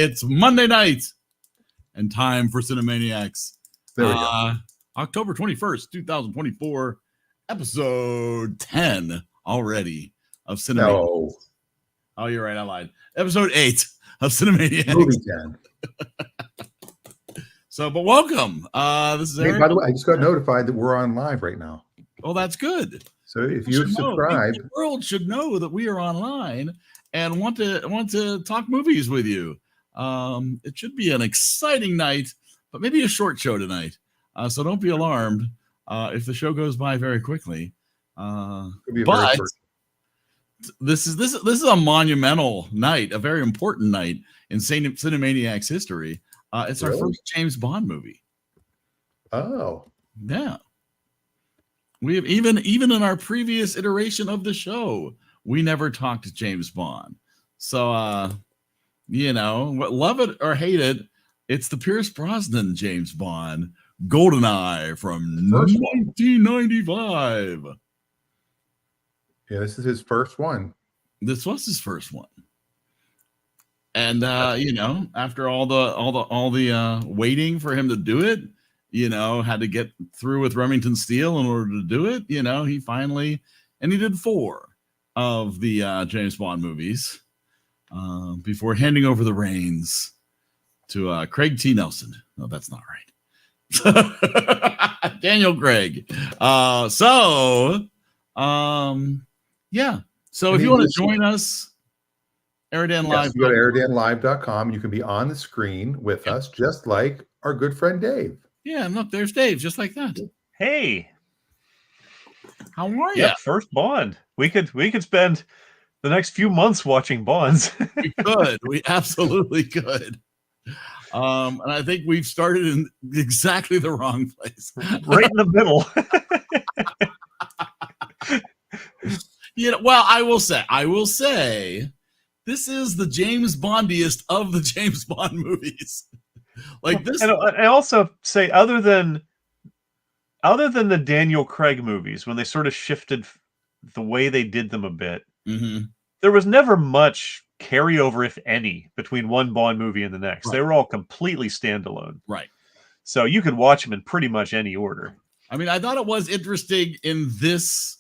It's Monday night and time for Cinemaniacs. There we go. October 21st, 2024, episode 10 already of Cinemaniacs. No. Oh, you're right. I lied. Episode 8 of Cinemaniacs. Movie 10. So, but welcome. This is Eric. Hey, by the way, I just got notified that we're on live right now. Oh, that's good. So if you subscribe, the world should know that we are online and want to talk movies with you. It should be an exciting night, but maybe a short show tonight. So don't be alarmed if the show goes by very quickly. But this is a monumental night, a very important night in Cinemaniacs history. It's our first James Bond movie. Oh, yeah. We have even in our previous iteration of the show, we never talked to James Bond. So, love it or hate it, it's the Pierce Brosnan James Bond, GoldenEye from 1995. Yeah, this is his first one. This was his first one. And after all the waiting for him to do it, had to get through with Remington Steele in order to do it. He finally, and he did 4 of the James Bond movies before handing over the reins to Craig T. Nelson. No, that's not right. Daniel Craig. So if you want to join us, EriDan Live. You go to EriDanLive.com and you can be on the screen with us, just like our good friend Dave. Yeah, and look, there's Dave, just like that. Hey, how are you? Yeah, first Bond. We could spend the next few months watching Bonds. We could. We absolutely could. And I think we've started in exactly the wrong place. Right in the middle. Well, I will say, this is the James Bondiest of the James Bond movies. Like this, and I also say, other than the Daniel Craig movies, when they sort of shifted the way they did them a bit, there was never much carryover, if any, between one Bond movie and the next. Right. They were all completely standalone. Right. So you could watch them in pretty much any order. I mean, I thought it was interesting in this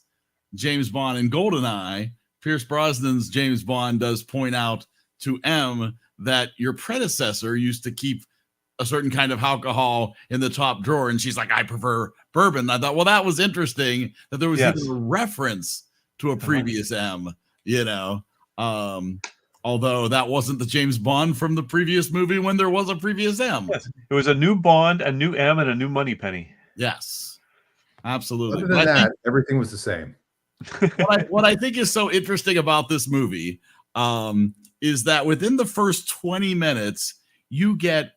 James Bond and GoldenEye, Pierce Brosnan's James Bond does point out to M that your predecessor used to keep a certain kind of alcohol in the top drawer, and she's like, I prefer bourbon. I thought, well, that was interesting that there was even a reference to a previous M, although that wasn't the James Bond from the previous movie when there was a previous M. Yes. It was a new Bond, a new M, and a new Moneypenny. Yes, absolutely. Other than that, everything was the same. What I think is so interesting about this movie is that within the first 20 minutes, you get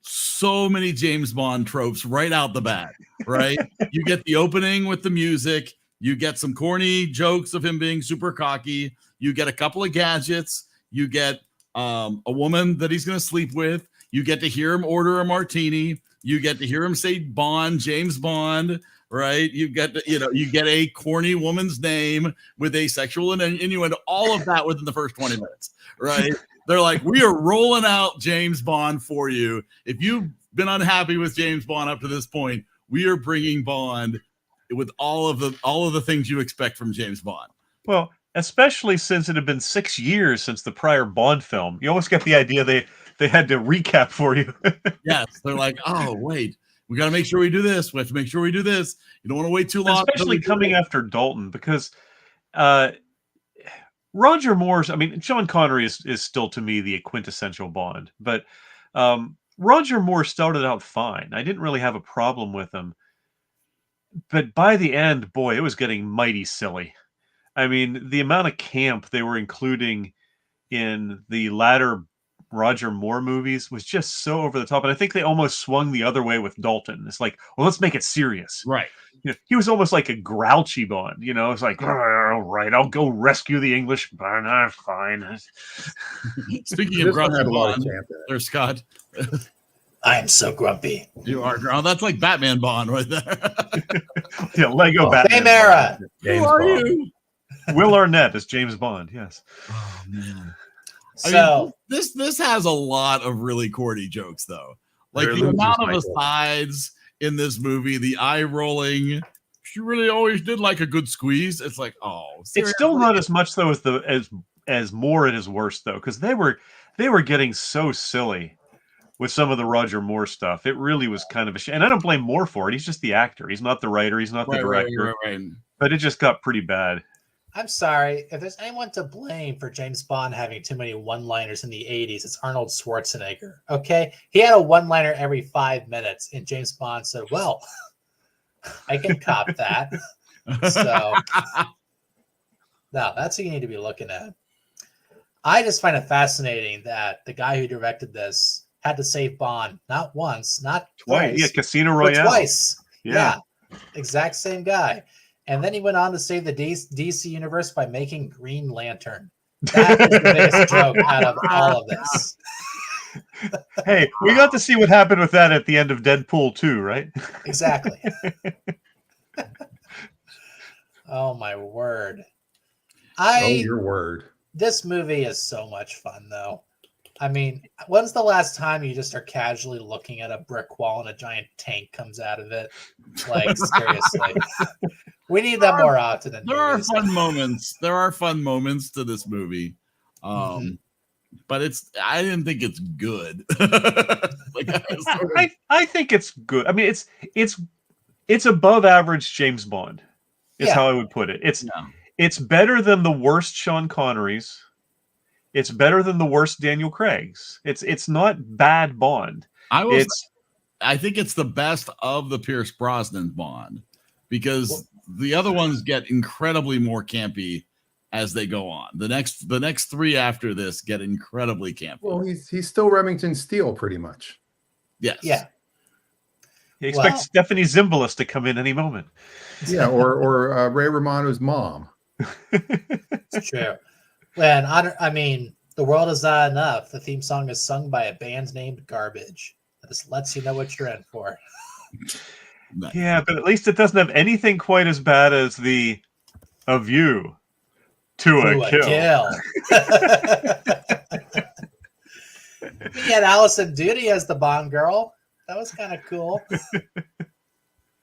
so many James Bond tropes right out the bat, right? You get the opening with the music. You get some corny jokes of him being super cocky. You get a couple of gadgets. You get a woman that he's going to sleep with. You get to hear him order a martini. You get to hear him say Bond, James Bond, right? You get to, you get a corny woman's name with a sexual innuendo, all of that within the first 20 minutes, right? They're like, we are rolling out James Bond for you. If you've been unhappy with James Bond up to this point, we are bringing Bond with all of the things you expect from James Bond. Well, especially since it had been 6 years since the prior Bond film, you almost get the idea they had to recap for you. Yes, they're like, oh wait, we got to make sure we do this. We have to make sure we do this. You don't want to wait too long, especially coming after Dalton, because Roger Moore's, I mean, Sean Connery is still to me the quintessential Bond, but Roger Moore started out fine. I didn't really have a problem with him, but by the end, boy, it was getting mighty silly. I mean, the amount of camp they were including in the latter Roger Moore movies was just so over the top, and I think they almost swung the other way with Dalton. It's like, well, let's make it serious, right? He was almost like a grouchy Bond. It's like, all right, I'll go rescue the English. Fine. Speaking of grouchy Bond, there's Scott. I am so grumpy. You are. Oh, that's like Batman Bond right there. Yeah, Lego Batman. Same era. Who are you? Will Arnett as James Bond. Yes. Oh man. I mean, this has a lot of really corny jokes though. Like They're the amount of losers, Michael. asides in this movie, the eye rolling. She really always did like a good squeeze. It's like, oh, It's seriously? still not as much though as more at his worst though, because they were getting so silly with some of the Roger Moore stuff. It really was kind of a shame. And I don't blame Moore for it. He's just the actor. He's not the writer. He's not the director. Right. But it just got pretty bad. I'm sorry. If there's anyone to blame for James Bond having too many one-liners in the 80s, it's Arnold Schwarzenegger. Okay? He had a one-liner every 5 minutes, and James Bond said, well, I can cop that. So, no, that's what you need to be looking at. I just find it fascinating that the guy who directed this had to save Bond not once, not twice. Yeah, Casino Royale. But twice. Yeah. Exact same guy. And then he went on to save the DC universe by making Green Lantern. That is the biggest joke out of all of this. Hey, we got to see what happened with that at the end of Deadpool 2, right? Exactly. Oh, my word. Oh, your word. This movie is so much fun, though. I mean, when's the last time you just are casually looking at a brick wall and a giant tank comes out of it? Like, seriously. We need that more often. There are fun moments. There are fun moments to this movie. But I didn't think it's good. I think it's good. I mean, it's above average James Bond. Is how I would put it. It's better than the worst Sean Connerys. It's better than the worst Daniel Craig's. It's not bad Bond. I think it's the best of the Pierce Brosnan Bond because the other ones get incredibly more campy as they go on. The next three after this get incredibly campy. Well, he's still Remington Steele pretty much. Yes. Yeah. He expects Stephanie Zimbalist to come in any moment. Yeah, or Ray Romano's mom. It's true. And I mean, The World Is Not Enough. The theme song is sung by a band named Garbage. It just lets you know what you're in for. Nice. Yeah, but at least it doesn't have anything quite as bad as the A View to a Kill. We had Allison Duty as the Bond girl. That was kind of cool.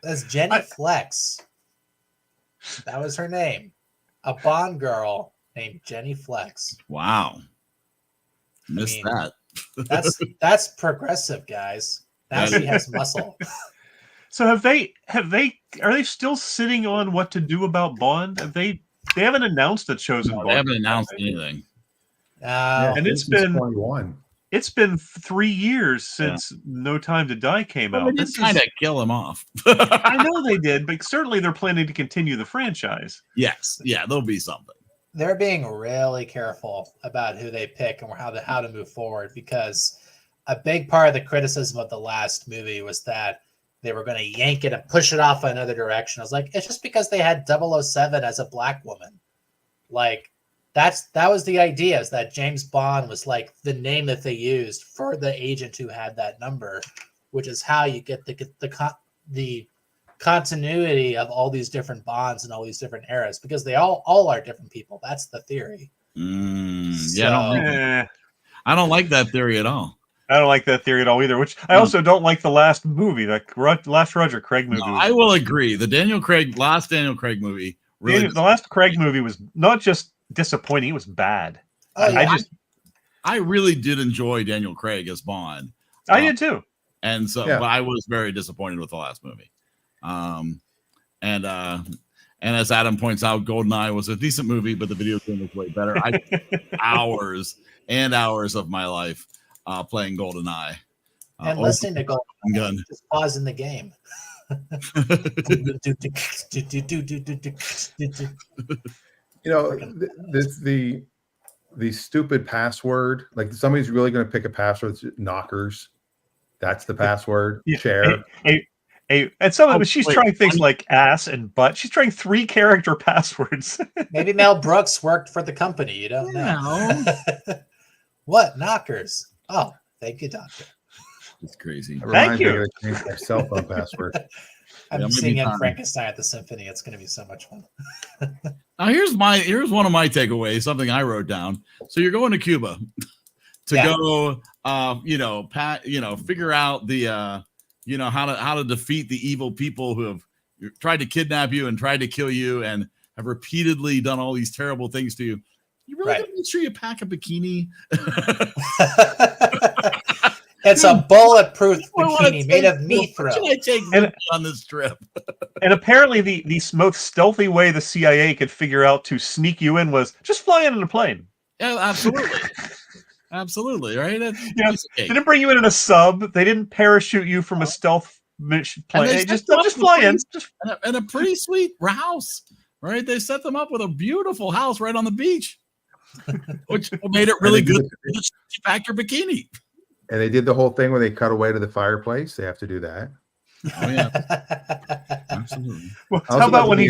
As Jenny Flex. That was her name. A Bond girl named Jenny Flex. Wow. Missed that. That's progressive, guys. Now she has muscle. So are they still sitting on what to do about Bond? They haven't announced a chosen Bond. They haven't announced anything. And it's been 21. It's been 3 years since No Time to Die came out. They did kind of kill him off. I know they did, but certainly they're planning to continue the franchise. Yes. Yeah, there'll be something. They're being really careful about who they pick and how to move forward, because a big part of the criticism of the last movie was that they were going to yank it and push it off another direction. I was like, it's just because they had 007 as a black woman. Like, that was the idea, is that James Bond was like the name that they used for the agent who had that number, which is how you get the continuity of all these different Bonds and all these different eras, because they all are different people. That's the theory. I don't like that theory at all. I don't like that theory at all either, which I also don't like the last movie, the last Roger Craig movie. No, I will agree. The last Daniel Craig movie. Really the last Craig movie was not just disappointing, it was bad. I really did enjoy Daniel Craig as Bond. I did too. And so, but I was very disappointed with the last movie. And as Adam points out, GoldenEye was a decent movie, but the video game was way better. I spent hours and hours of my life playing GoldenEye. And listening to GoldenEye, just pausing the game. You know, the stupid password, like somebody's really going to pick a password that's knockers. That's the password. Chair. And some of it, she's trying things like ass and butt. She's trying 3-character passwords. Maybe Mel Brooks worked for the company. You don't know. What? Knockers. Oh, thank you, doctor. It's crazy. That Thank reminds me, I you. gotta change my cell phone password. I'm Yeah, maybe seeing time. Frankenstein at the symphony. It's going to be so much fun. Now here's one of my takeaways, something I wrote down. So you're going to Cuba to go figure out the how to defeat the evil people who have tried to kidnap you and tried to kill you and have repeatedly done all these terrible things to you. You really got to make sure you pack a bikini. It's a bulletproof bikini made of mithril. What should I take on this trip? And apparently the most stealthy way the CIA could figure out to sneak you in was just fly in a plane. Yeah, absolutely. Absolutely, right? They didn't bring you in a sub. They didn't parachute you from a stealth plane. They just fly in. And a pretty sweet house, right? They set them up with a beautiful house right on the beach, which made it really good to just pack your bikini. And they did the whole thing where they cut away to the fireplace. They have to do that. Oh yeah, absolutely. Well, how about when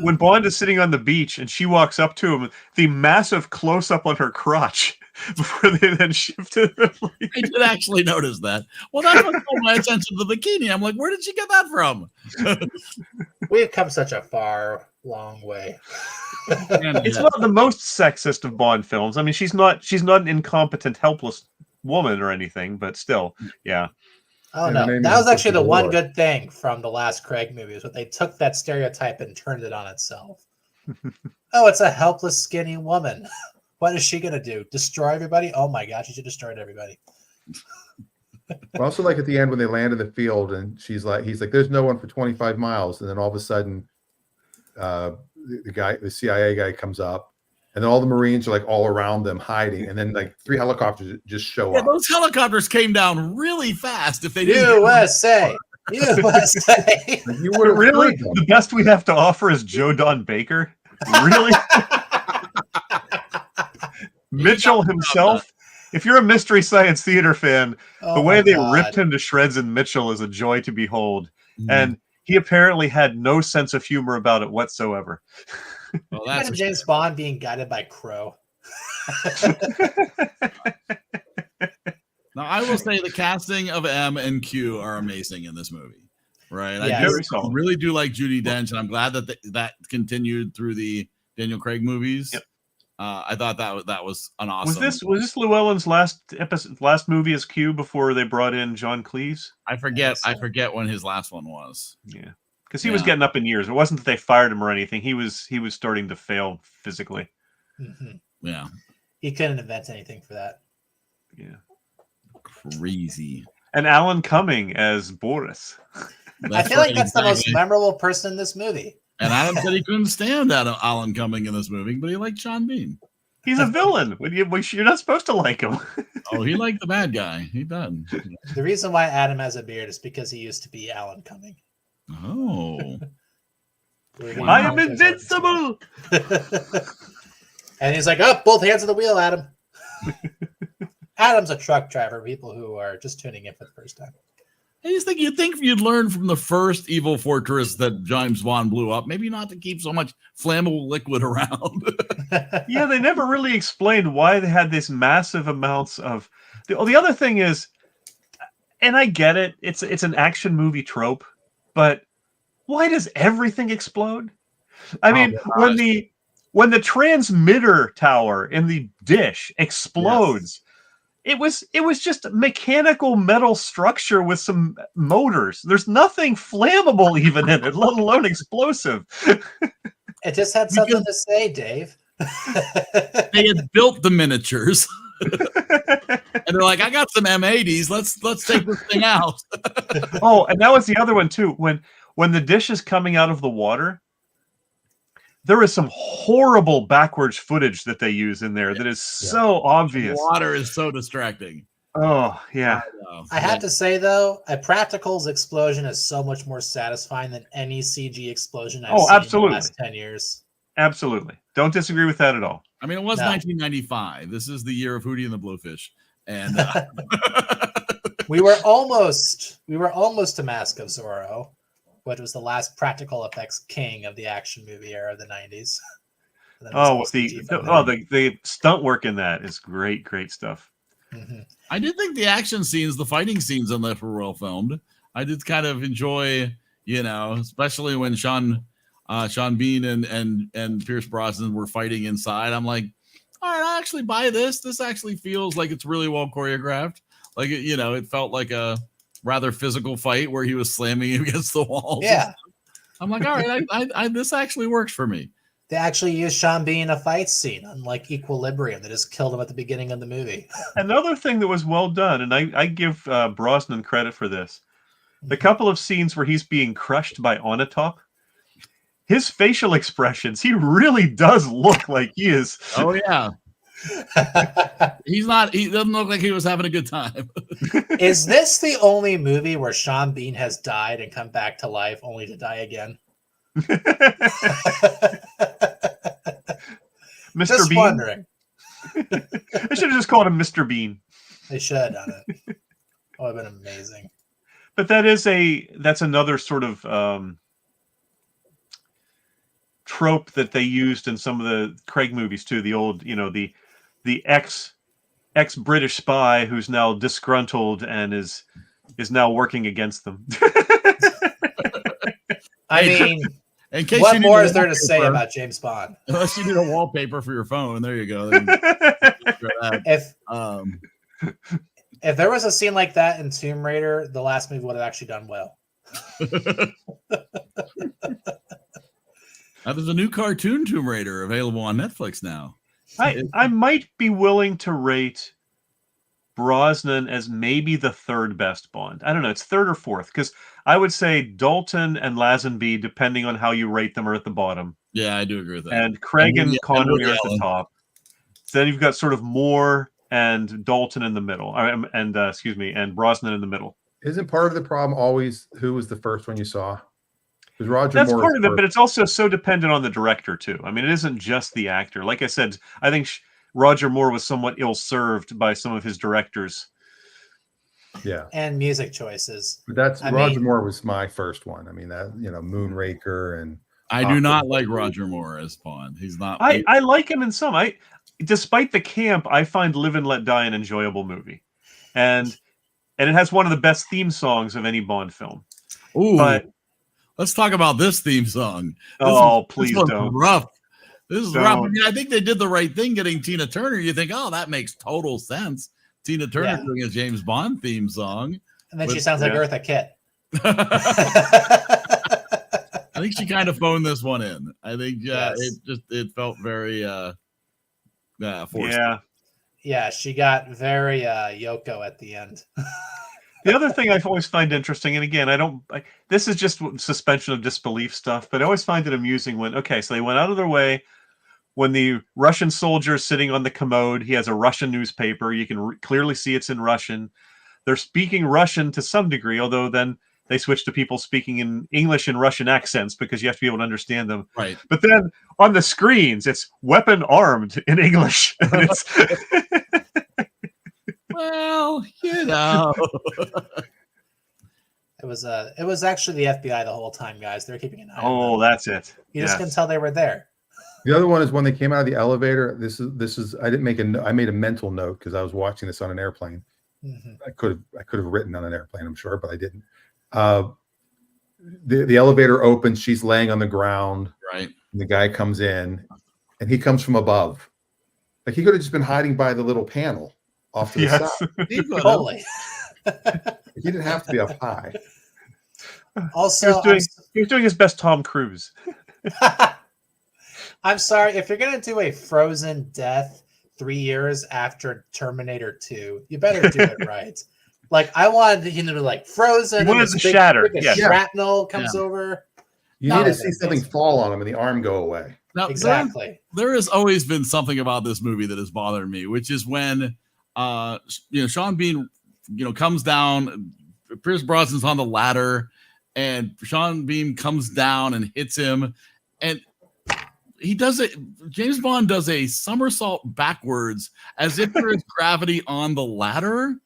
when Bond is sitting on the beach and she walks up to him, the massive close up on her crotch before they then shifted. I did actually notice that. Well, that's what caught my attention to the bikini. I'm like, where did she get that from? We've come such a long way. It's not the most sexist of Bond films. I mean, she's not an incompetent, helpless woman or anything, but still, yeah. Oh no, that was actually the one good thing from the last Craig movie is that they took that stereotype and turned it on itself. Oh, it's a helpless, skinny woman. What is she gonna do? Destroy everybody? Oh my God, she should destroy everybody. Also, like at the end when they land in the field and he's like, "There's no one for 25 miles," and then all of a sudden, the CIA guy comes up. And then all the Marines are like all around them hiding. And then like 3 helicopters just show up. Those helicopters came down really fast. If they didn't USA. You would have really the best we have to offer is Joe Don Baker. Really? Mitchell himself. If you're a Mystery Science Theater fan, the way they ripped him to shreds in Mitchell is a joy to behold. And he apparently had no sense of humor about it whatsoever. Well, that's James Bond being guided by Crow. Now, I will say the casting of M and Q are amazing in this movie, right? Yeah, I really do like Judi Dench, and I'm glad that that continued through the Daniel Craig movies. Yep. I thought that was an awesome. Was this Llewellyn's last movie as Q before they brought in John Cleese? I forget when his last one was. Yeah. Because he was getting up in years. It wasn't that they fired him or anything. He was starting to fail physically. Mm-hmm. Yeah. He couldn't invent anything for that. Yeah. Crazy. And Alan Cumming as Boris. I feel like that's the most memorable person in this movie. And Adam said he couldn't stand Alan Cumming in this movie, but he liked Sean Bean. He's a villain. You're not supposed to like him. Oh, he liked the bad guy. He done. The reason why Adam has a beard is because he used to be Alan Cumming. Oh. I am invincible. And he's like, oh, both hands on the wheel, Adam. Adam's a truck driver, people who are just tuning in for the first time. You'd think you'd learn from the first evil fortress that James Bond blew up, maybe not to keep so much flammable liquid around. Yeah, they never really explained why they had these massive amounts of. The other thing is, and I get it, it's an action movie trope, but why does everything explode? I mean, when the transmitter tower in the dish explodes, it was just a mechanical metal structure with some motors. There's nothing flammable even in it, let alone explosive. It just had something to say, Dave. They had built the miniatures. And they're like, I got some M80s. Let's take this thing out. Oh, and that was the other one too. When the dish is coming out of the water, there is some horrible backwards footage that they use in there that is so obvious. The water is so distracting. Oh, yeah. I have to say, though, a practicals explosion is so much more satisfying than any CG explosion I've seen in the last 10 years. Absolutely. Don't disagree with that at all. I mean, it was 1995. This is the year of Hootie and the Blowfish. And we were almost to Mask of Zorro, which was the last practical effects king of the action movie era of the 90s. The stunt work in that is great stuff. I did think the action scenes, the fighting scenes in that were well filmed. I did kind of enjoy, especially when Sean Bean and Pierce Brosnan were fighting inside. I'm like, all right, I actually buy this. This actually feels like it's really well choreographed. Like, it felt like a rather physical fight where he was slamming against the walls. Yeah. I'm like, all right, I this actually works for me. They actually used Sean Bean in a fight scene, unlike Equilibrium. They just killed him at the beginning of the movie. Another thing that was well done, and I give Brosnan credit for this, the couple of scenes where he's being crushed by Onatopp, his facial expressions, he really does look like he is. Oh, yeah. He doesn't look like he was having a good time. Is this the only movie where Sean Bean has died and come back to life only to die again? Mr. Just Bean. wondering. I should have just called him Mr. Bean. They should have done it. Oh, it'd been amazing. But that's another sort of trope that they used in some of the Craig movies too. The old, the ex-British spy who's now disgruntled and is now working against them. I mean, in case what more is there to say about James Bond? Unless you need a wallpaper for your phone, there you go. If there was a scene like that in Tomb Raider, the last movie would have actually done well. There's a new cartoon Tomb Raider available on Netflix now. I might be willing to rate Brosnan as maybe the third best Bond. I don't know. It's third or fourth, because I would say Dalton and Lazenby, depending on how you rate them, are at the bottom. Yeah, I do agree with that. And Craig and Connery are at the top. So then you've got sort of Moore and Dalton in the middle, and Brosnan in the middle. Isn't part of the problem always who was the first one you saw? Because Roger That's Moore part of it, but it's also so dependent on the director too. I mean, it isn't just the actor. Like I said, I think Roger Moore was somewhat ill-served by some of his directors. Yeah, and music choices. But Roger Moore was my first one. I mean, that Moonraker, and I do not like Roger Moore as Bond. He's not. I like him in some. Despite the camp, I find Live and Let Die an enjoyable movie, and it has one of the best theme songs of any Bond film. Ooh, but let's talk about this theme song. Please don't. Rough. This is rough. I mean, I think they did the right thing getting Tina Turner. You think, oh, that makes total sense. Tina Turner doing a James Bond theme song. And then she sounds like Eartha Kitt. I think she kind of phoned this one in. I think it felt very forced. Yeah, she got very Yoko at the end. The other thing I've always find interesting, and again, this is just suspension of disbelief stuff, but I always find it amusing so they went out of their way. When the Russian soldier is sitting on the commode, he has a Russian newspaper. You can clearly see it's in Russian. They're speaking Russian to some degree, although then they switch to people speaking in English and Russian accents because you have to be able to understand them. Right. But then on the screens, it's weapon armed in English. And it's well, It was actually the FBI the whole time, guys. They're keeping an eye on them. Oh, that's it. You just couldn't tell they were there. The other one is when they came out of the elevator. This is I didn't make I made a mental note because I was watching this on an airplane. Mm-hmm. I could have written on an airplane, I'm sure, but I didn't. The elevator opens, she's laying on the ground. Right. And the guy comes in and he comes from above. Like he could have just been hiding by the little panel off to the side. Totally. He didn't have to be up high. Also, he was doing his best Tom Cruise. I'm sorry, if you're gonna do a frozen death 3 years after Terminator 2, you better do it right. Like I wanted him to be like frozen. He wanted to shatter. Shrapnel comes over. You need to see something fall on him and the arm go away. Now, exactly. There has always been something about this movie that has bothered me, which is when Sean Bean comes down, Pierce Brosnan's on the ladder, and Sean Bean comes down and hits him, and he does it. James Bond does a somersault backwards as if there is gravity on the ladder.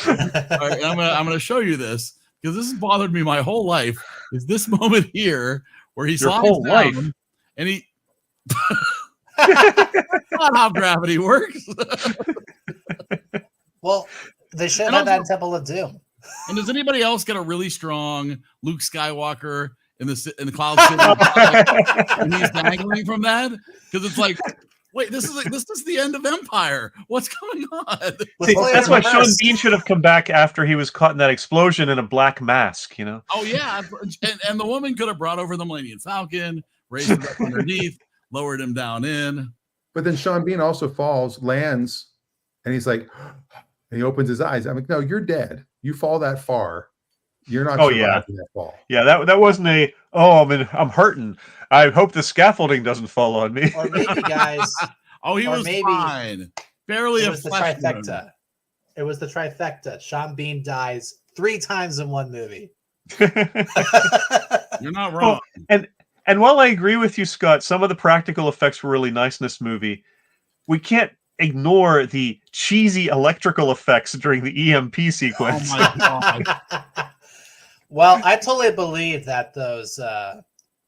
Right, I'm gonna show you this because this has bothered me my whole life. Is this moment here where he slides down and he not how gravity works. Well, they should And have that in also- Temple of Doom. And does anybody else get a really strong Luke Skywalker in the Cloud City and he's dangling from that? Because it's like, wait, this is the end of Empire. What's going on? See, that's why Sean Reversed. Bean should have come back after he was caught in that explosion in a black mask, you know? Oh yeah, and the woman could have brought over the Millennium Falcon, raised him up underneath, lowered him down in. But then Sean Bean also falls, lands, and he's like, and he opens his eyes. I'm like, no, you're dead. You fall that far. You're not Oh, surviving that fall. Yeah, that wasn't I'm hurting. I hope the scaffolding doesn't fall on me. Or maybe, guys, Oh, he Or was maybe fine. Barely it a was the flesh wound. trifecta. It was the trifecta. Sean Bean dies 3 times in one movie. You're not wrong. And while I agree with you, Scott, some of the practical effects were really nice in this movie. We can't ignore the cheesy electrical effects during the EMP Oh sequence. my god. Well, I totally believe that those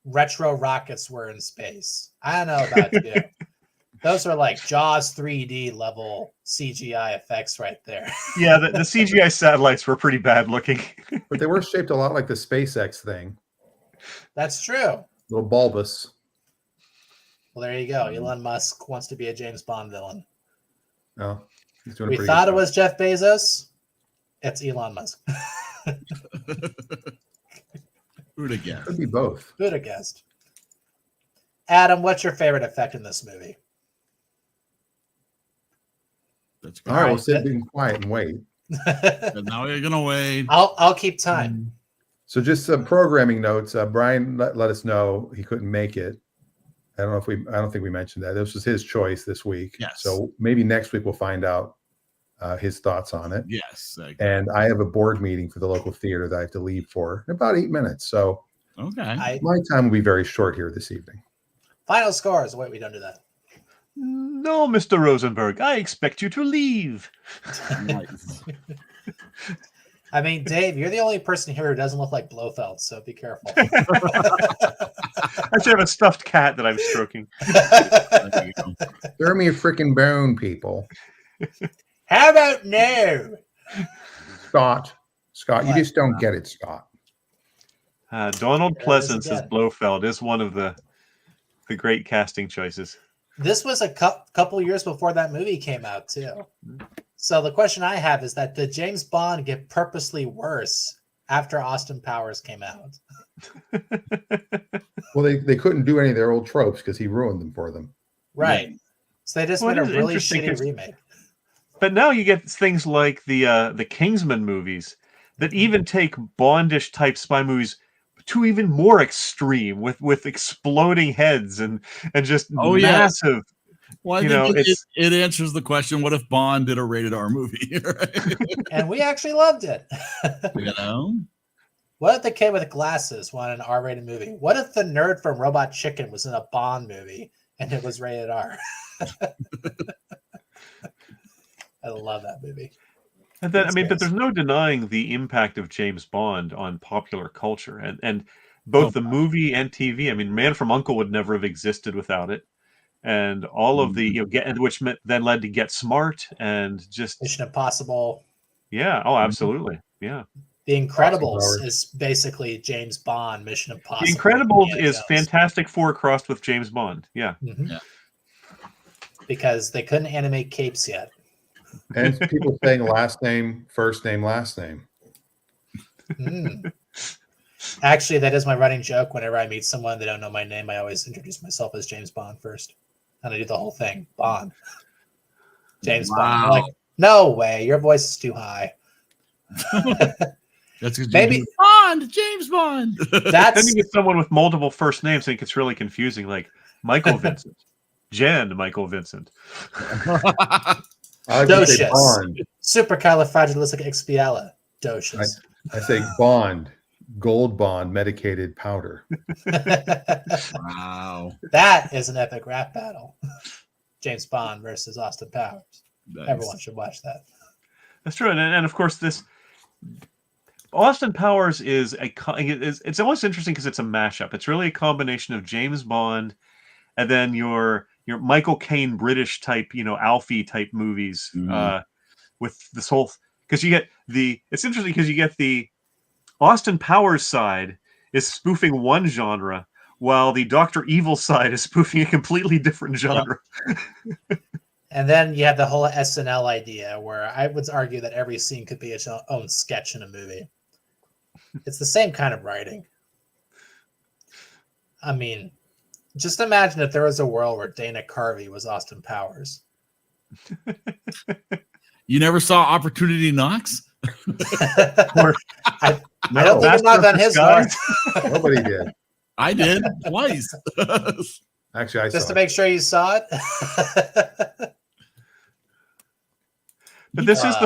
retro rockets were in space. I don't know about you. Those are like Jaws 3D level CGI effects right there. Yeah, the CGI satellites were pretty bad looking. But they were shaped a lot like the SpaceX thing. That's true. Little bulbous. Well, there you go. Elon Musk wants to be a James Bond villain. No, he's doing a We pretty thought good it was Jeff Bezos. It's Elon Musk. Who'd have guessed? Could be both. Who'd have guessed? Adam, what's your favorite effect in this movie? That's All great. right, we'll right, sit being quiet and wait. But now you're gonna wait. I'll keep time. So just some programming notes. Brian let us know he couldn't make it. I don't think we mentioned that. This was his choice this week. Yes. So maybe next week we'll find out his thoughts on it. Yes. And I have a board meeting for the local theater that I have to leave for in about 8 minutes. So Okay. my time will be very short here this evening. Final scores. Wait, we don't do that. No, Mr. Rosenberg, I expect you to leave. Nice. I mean, Dave, you're the only person here who doesn't look like Blofeld, so be careful. I actually have a stuffed cat that I'm stroking. There you go. Throw me a freaking bone, people. How about no? Scott, you What? just don't get it, Scott. Donald There it is Pleasance as again. Blofeld is one of the great casting choices. This was a couple years before that movie came out, too. So the question I have is that did James Bond get purposely worse after Austin Powers came out? Well, they couldn't do any of their old tropes because he ruined them for them. Right. So they just Well, made a it is really interesting shitty 'cause- remake. But now you get things like the Kingsman movies that even take Bondish type spy movies to even more extreme with exploding heads and just Oh, yeah. massive. Well, I You think know, it answers the question: what if Bond did a rated R movie? Right? And we actually loved it. You know? What if the kid with glasses wanted an R-rated movie? What if the nerd from Robot Chicken was in a Bond movie and it was rated R? I love that movie. And then, I That's mean, but nice. there's no denying the impact of James Bond on popular culture and both the movie and TV. I mean, Man from U.N.C.L.E. would never have existed without it. And all of the, which then led to Get Smart and just, Mission Impossible. yeah. Oh, absolutely. Yeah. The Incredibles Powers. is basically James Bond, Mission The Impossible. Incredibles Indiana is Jones. Fantastic Four crossed with James Bond. Yeah. Mhm. Yeah. Because they couldn't animate capes yet. And people saying last name, first name, last name. Mm. Actually, that is my running joke. Whenever I meet someone they don't know my name, I always introduce myself as James Bond first. And I do the whole thing. Bond. James Bond. Wow. They're like, no way, your voice is too high. That's because Maybe- Bond, James Bond. Then That's you get someone with multiple first names, and it gets really confusing, like Michael Vincent, Jen Michael Vincent. I like to say Docious. Bond. supercalifragilisticexpialidocious. I say Bond, Gold Bond, medicated powder. Wow. That is an epic rap battle. James Bond versus Austin Powers. Nice. Everyone should watch that. That's true, and of course this Austin Powers is it's almost interesting because it's a mashup. It's really a combination of James Bond and then your Michael Caine British type, Alfie type movies. Mhm. with this whole, because you get it's interesting because you get the Austin Powers side is spoofing one genre, while the Dr. Evil side is spoofing a completely different genre. And then you have the whole SNL idea, where I would argue that every scene could be its own sketch in a movie. It's the same kind of writing. I mean, just imagine if there was a world where Dana Carvey was Austin Powers. You never saw Opportunity Knocks? I don't think it's not on his part. Nobody did. I did twice. Actually, I Just saw to make sure you saw it. But this is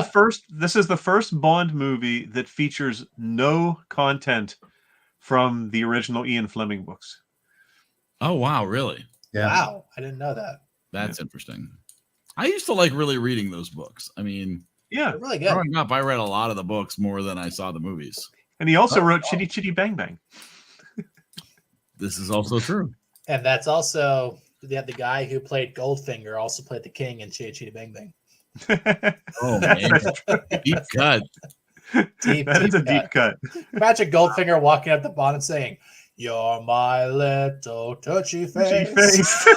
the first Bond movie that features no content from the original Ian Fleming books. Oh wow, really? Yeah. Wow, I didn't know that. That's interesting. I used to like really reading those books. I mean, Yeah, They're really good. growing up, I read a lot of the books more than I saw the movies. and he also wrote Chitty Chitty Bang Bang. This is also true. And that's also the guy who played Goldfinger also played the king in Chitty Chitty Bang Bang. Oh man, deep cut. That is a deep cut. Imagine Goldfinger walking up to Bond and saying, "You're my little touchy face." Touchy face.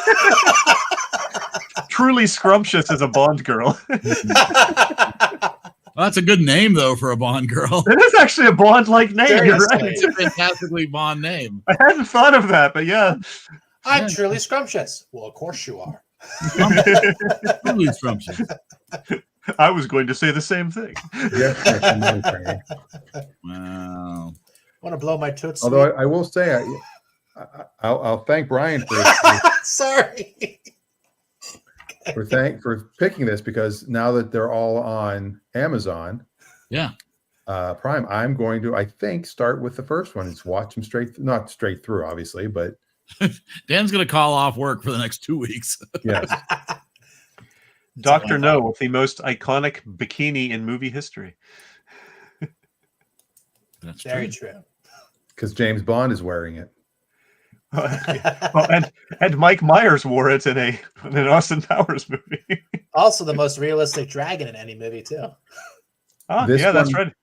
Truly scrumptious as a Bond girl. Well, that's a good name though for a Bond girl. It is actually a Bond-like name. You're Seriously. right. It's a fantastically Bond name. I hadn't thought of that, but yeah. I'm truly scrumptious. Well, of course you are. Truly scrumptious. I was going to say the same thing. Yeah. Wow. Want to blow my toots? Although I will say, I'll thank Brian Sorry. for picking this, because now that they're all on Amazon, Yeah. Prime, I'm going to, I think, start with the first one. Just watch them not straight through, obviously, but Dan's gonna call off work for the next 2 weeks. yes. Dr. No with the most iconic bikini in movie history. That's Very true. true. Because James Bond is wearing it. Well, and Mike Myers wore it in an Austin Powers movie. Also, the most realistic dragon in any movie, too. Oh, This yeah, that's one- right.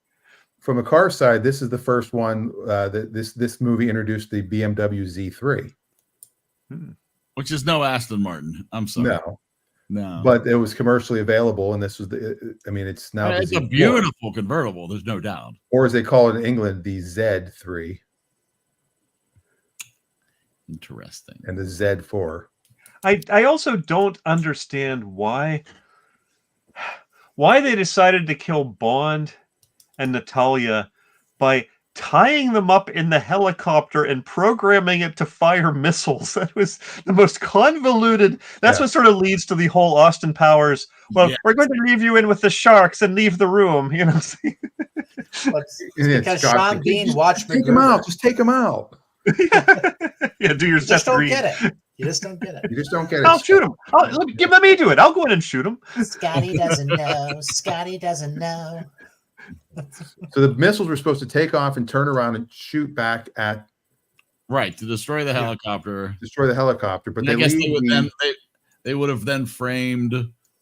From a car side, this is the first one that this movie introduced the BMW Z3. Which is no Aston Martin. I'm sorry. No, No. but it was commercially available, and this was it's now it's the a Z4, beautiful convertible. There's no doubt. or as they call it in England, the Z3 Interesting. and the Z4. I also don't understand why they decided to kill Bond and Natalia by tying them up in the helicopter and programming it to fire missiles. That was the most convoluted. That's what sort of leads to the whole Austin Powers. Well, we're going to leave you in with the sharks and leave the room. You know, Because Sean Bean watched Take him MacGruber. out. Just take him out. yeah, do your You just Seth don't Green. get it. You just don't get it. You just don't get it. I'll shoot him. Let me do it. I'll go in and shoot him. Scotty doesn't know. Scotty doesn't know. So the missiles were supposed to take off and turn around and shoot back at Right, to destroy the helicopter. destroy the helicopter, but And they I guess leave they would have then framed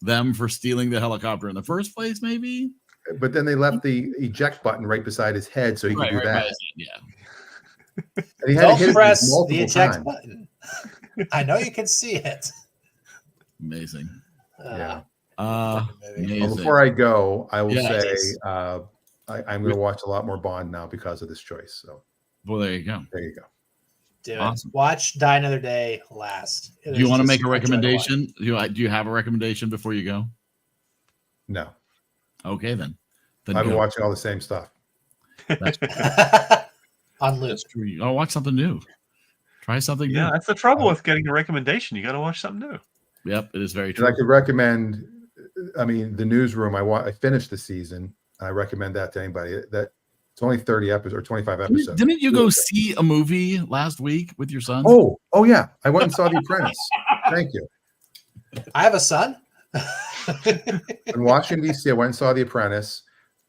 them for stealing the helicopter in the first place, maybe. but then they left the eject button right beside his head so he could do that. Yeah. And he had to hit Don't it press the multiple eject times. button. I know you can see it. Amazing. Yeah. Amazing. Well, before I go, I will Yeah, say yes. I'm going to watch a lot more Bond now because of this choice. So Well, there you go. there you go. Do it. Awesome. Watch Die Another Day last. Do you want to make a recommendation? Do you have a recommendation before you go? No, Okay, then. I've been go. watching all the same stuff. On loop. That's true. You gotta watch something new. Try something Yeah, new. that's the trouble with getting a recommendation. You got to watch something new. Yep, it is very And true. I could recommend. I mean, the Newsroom. I finished the season. I recommend that to anybody. That it's only 30 episodes or 25 episodes. Didn't you go see a movie last week with your son? Oh yeah. I went and saw The Apprentice. Thank you. I have a son. In Washington, D.C., I went and saw The Apprentice.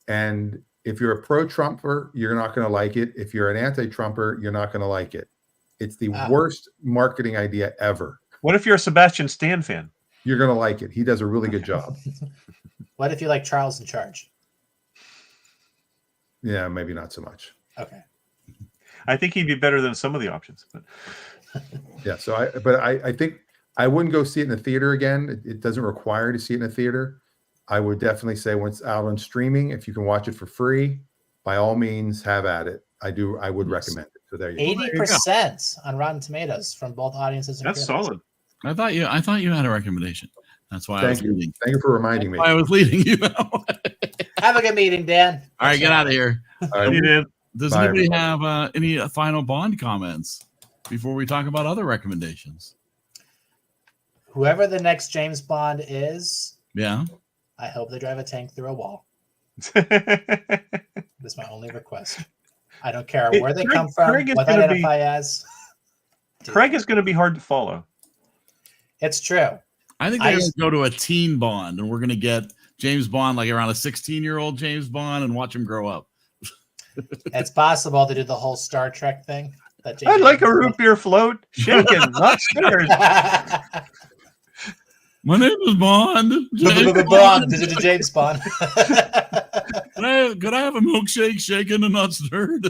And if you're a pro-Trumper, you're not going to like it. If you're an anti-Trumper, you're not going to like it. It's the worst marketing idea ever. What if you're a Sebastian Stan fan? you're going to like it. He does a really good job. What if you like Charles in Charge? Yeah, maybe not so much. Okay. I think he'd be better than some of the options. But Yeah, so I think I wouldn't go see it in the theater again. It doesn't require to see it in a theater. I would definitely say once out on streaming, if you can watch it for free, by all means, have at it. I would recommend it. So there you go. 80% on Rotten Tomatoes from both audiences and that's critics. solid. I thought you had a recommendation. That's why I was leading. Thank you for reminding me. That's why I was leading you. Have a good meeting, Dan. All right, get out of here. All right. You did. Does Bye, anybody everybody. have any final Bond comments before we talk about other recommendations? Whoever the next James Bond is, Yeah. I hope they drive a tank through a wall. That's my only request. I don't care where they come from, Craig is what they gonna identify as. Craig is going to be hard to follow. It's true. I think they're going to go to a teen Bond, and we're going to get James Bond like around a 16-year-old James Bond and watch him grow up. It's possible to do the whole Star Trek thing. That I'd like a root beer float, shaken, not stirred. My name is Bond. Bond. James Bond. Could I have a milkshake shaken and not stirred?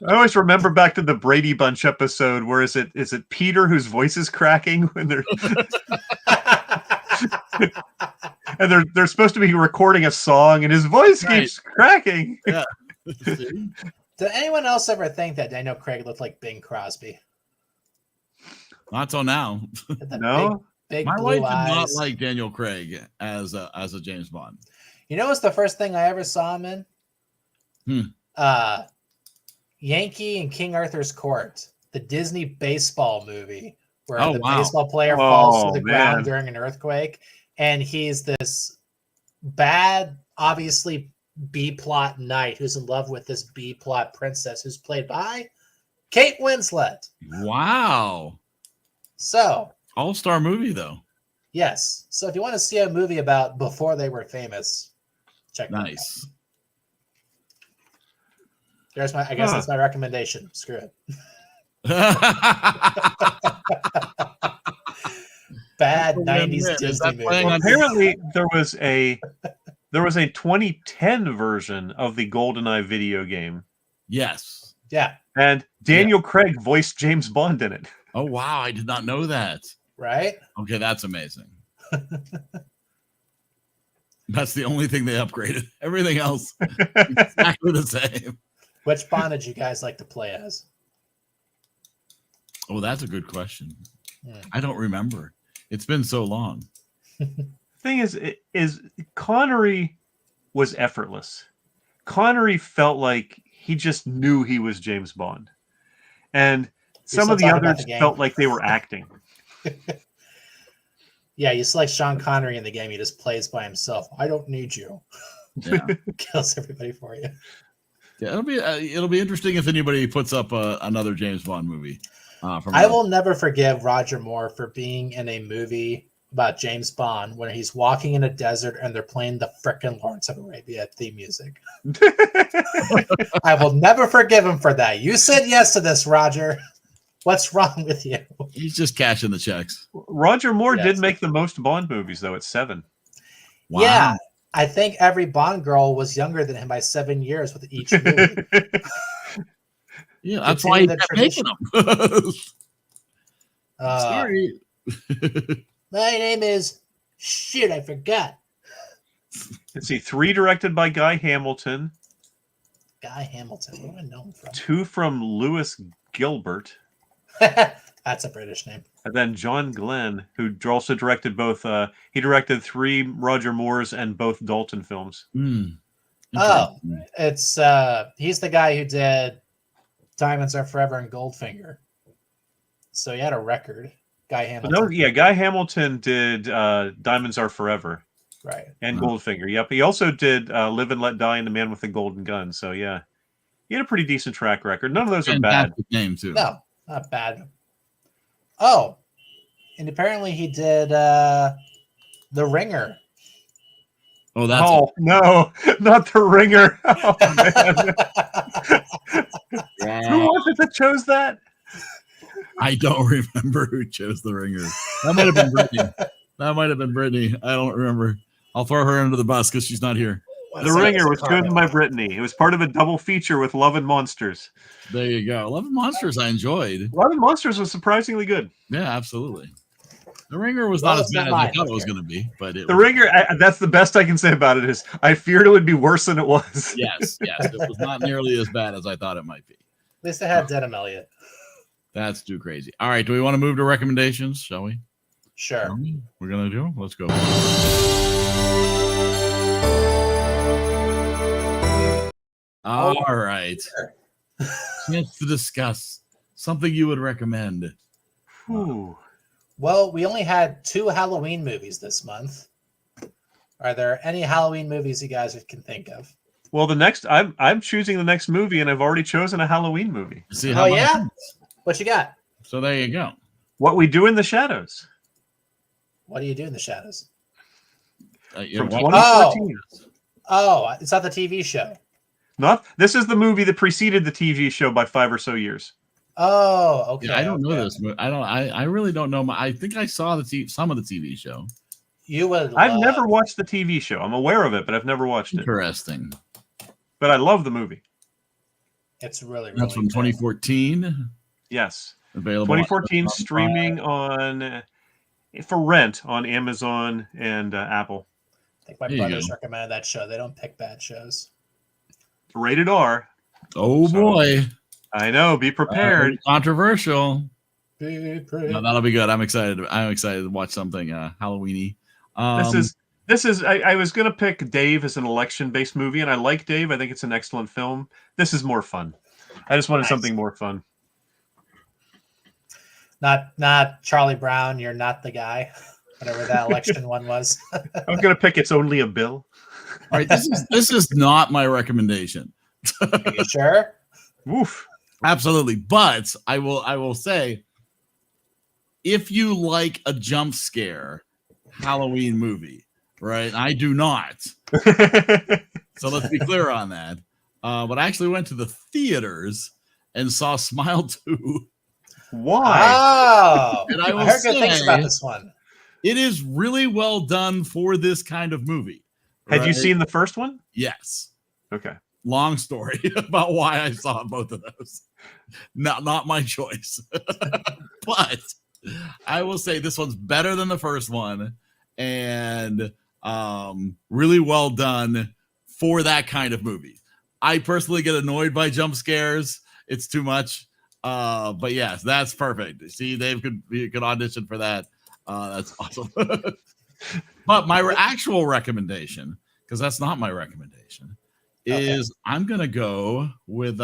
I always remember back to the Brady Bunch episode where is it Peter whose voice is cracking when they're and they're supposed to be recording a song and his voice keeps cracking. Yeah. Did anyone else ever think that Daniel Craig looked like Bing Crosby? Not till now. No. Big My blue wife did eyes. not like Daniel Craig as a James Bond. You know what's the first thing I ever saw him in? Yankee and King Arthur's Court, the Disney baseball movie, where the baseball player falls to the ground during an earthquake, and he's this bad, obviously B-plot knight who's in love with this B-plot princess who's played by Kate Winslet. Wow. So, all-star movie, though. yes. So if you want to see a movie about before they were famous, check it out. Nice. There's my. I guess that's my recommendation. Screw it. Bad 90s Disney movie. Well, apparently there was a 2010 version of the GoldenEye video game. Yes. Yeah. And Daniel Craig voiced James Bond in it. Oh, wow. I did not know that. Right? Okay, that's amazing. That's the only thing they upgraded. Everything else exactly the same. Which Bond did you guys like to play as? Oh, that's a good question. I don't remember. It's been so long. Thing is Connery was effortless. Connery felt like he just knew he was James Bond. And some of the others felt like they were acting. Yeah, you select Sean Connery in the game. He just plays by himself. I don't need you. Yeah. Kills everybody for you. Yeah, it'll be interesting if anybody puts up another James Bond movie. I will never forgive Roger Moore for being in a movie about James Bond when he's walking in a desert and they're playing the frickin' Lawrence of Arabia theme music. I will never forgive him for that. You said yes to this, Roger. What's wrong with you? He's just cashing the checks. Roger Moore did make the most Bond movies, though, at 7. Wow. Yeah. I think every Bond girl was younger than him by 7 years with each movie. Yeah, that's why he kept making them. Sorry. My name is... Shit, I forgot. Let's see, 3 directed by Guy Hamilton. Guy Hamilton. Where do I know him from? 2 from Lewis Gilbert. That's a British name. And then John Glenn, who also directed both. He directed 3 Roger Moores and both Dalton films. Oh, it's he's the guy who did Diamonds Are Forever and Goldfinger. So he had a record. Guy Hamilton. No, Guy Hamilton did Diamonds Are Forever. Right. And Goldfinger. Yep. He also did Live and Let Die and The Man with the Golden Gun. So yeah, he had a pretty decent track record. None of those are bad. Name too. No, not bad. Oh, and apparently he did The Ringer. Oh, that's no, not The Ringer. Oh, man. Who was it that chose that? I don't remember who chose The Ringer. That might have been Brittany. That might have been Brittany. I don't remember. I'll throw her under the bus because she's not here. The Ringer was chosen by Brittany. It was part of a double feature with Love and Monsters. There you go. Love and Monsters I enjoyed. Love and Monsters was surprisingly good. Yeah, absolutely. The Ringer was not as bad as I thought it was going to be, but The Ringer, that's the best I can say about it is I feared it would be worse than it was. Yes, it was not nearly as bad as I thought it might be. At least it had Denham Elliott. That's too crazy. All right, do we want to move to recommendations, shall we? Sure. We're going to do them? Let's go. All right. Chance to discuss something you would recommend. Ooh. Well, we only had 2 Halloween movies this month. Are there any Halloween movies you guys can think of? Well, the next I'm choosing the next movie, and I've already chosen a Halloween movie. See how yeah? What you got? So there you go. What We Do in the Shadows. What do you do in the shadows? From 2014. Oh, it's not the TV show. This is the movie that preceded the TV show by 5 or so years. Oh, okay. Yeah, I don't know this. I really don't know. I think I saw some of the TV show. You would. I've never watched the TV show. I'm aware of it, but I've never watched it. Interesting. But I love the movie. It's really That's from 2014. Yes. Available 2014 streaming on for rent on Amazon and Apple. I think my brothers recommended that show. They don't pick bad shows. Rated R. Oh boy. I know. Be prepared. Controversial. Be prepared. No, that'll be good. I'm excited. I'm excited to watch something Halloweeny. This is. I was going to pick Dave as an election-based movie, and I like Dave. I think it's an excellent film. This is more fun. I just wanted something more fun. Not Charlie Brown. You're not the guy. Whatever that election one was. I was going to pick It's Only a Bill. All right, this is not my recommendation. Are you sure? Woof. Absolutely, but I will say, if you like a jump scare Halloween movie, right? I do not. So let's be clear on that. But I actually went to the theaters and saw Smile 2. Why? Oh, and I heard good things about this one. It is really well done for this kind of movie. Had you seen the first one? Yes. Okay. Long story about why I saw both of those. Not my choice. But I will say this one's better than the first one and really well done for that kind of movie. I personally get annoyed by jump scares. It's too much. But yes, that's perfect. See, Dave could audition for that. That's awesome. But my actual recommendation, because that's not my recommendation, is I'm gonna go with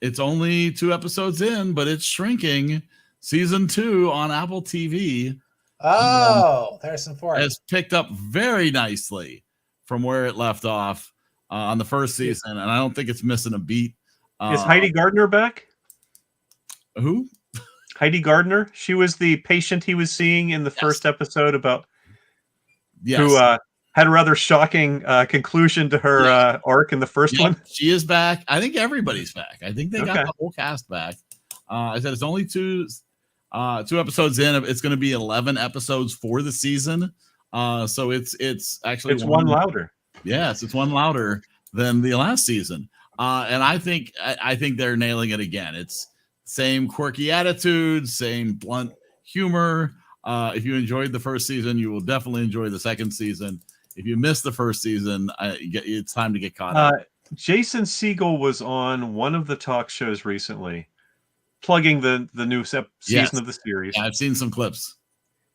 it's only 2 episodes in, but it's shrinking. Season 2 on Apple TV. Harrison Ford has picked up very nicely from where it left off on the first season, and I don't think it's missing a beat. Is Heidi Gardner back? Who? Heidi Gardner. She was the patient he was seeing in the first episode about who had a rather shocking conclusion to her arc in the first one. She is back. I think everybody's back. I think they got the whole cast back. I said it's only 2 episodes in. It's going to be 11 episodes for the season. So it's actually one louder. Yes, it's one louder than the last season. And I think they're nailing it again. It's same quirky attitude, same blunt humor. If you enjoyed the first season, you will definitely enjoy the second season. If you missed the first season, it's time to get caught up. Jason Segel was on one of the talk shows recently, plugging the new season of the series. Yeah, I've seen some clips.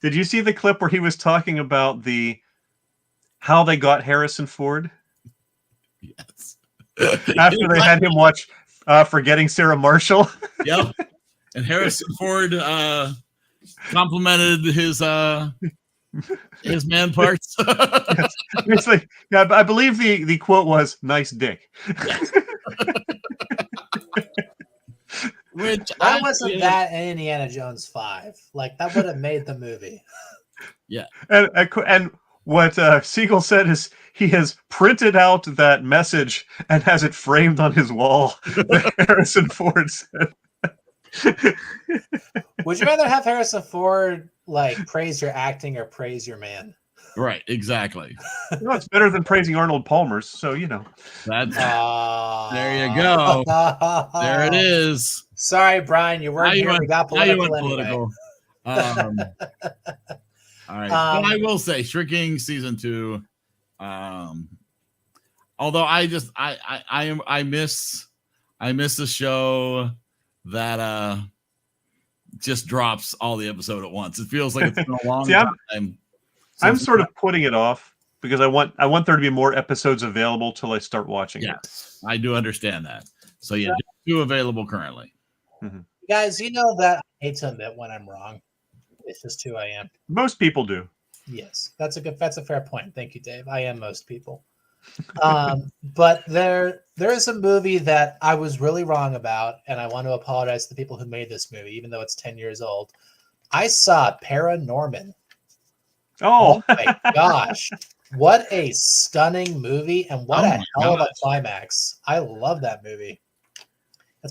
Did you see the clip where he was talking about how they got Harrison Ford? Yes. After they had him watch Forgetting Sarah Marshall. Yep. And Harrison Ford complimented his man parts. It's like, I believe the quote was "nice dick." Yes. Which why wasn't that in Indiana Jones 5? Like that would have made the movie. Yeah. And what Segel said is he has printed out that message and has it framed on his wall. Harrison Ford said. Would you rather have Harrison Ford like praise your acting or praise your man? Right, exactly. No, it's better than praising Arnold Palmer's. So That's Oh, there you go. There it is. Sorry, Brian, you Now weren't you here. We went, got now you political went anyway. political. All right. But I will say Shrinking season 2. Although I miss the show that just drops all the episode at once. It feels like it's been a long time. I'm sort of putting it off because I want there to be more episodes available till I start watching it. Yes, I do understand that. So yeah, just 2 available currently. Mm-hmm. Guys, you know that I hate to admit when I'm wrong. It's just who I am. Most people do. Yes, that's a fair point. Thank you, Dave. I am most people. But there is a movie that I was really wrong about, and I want to apologize to the people who made this movie, even though it's 10 years old. I saw Paranorman. Oh my gosh. What a stunning movie, and what a hell of a climax. I love that movie.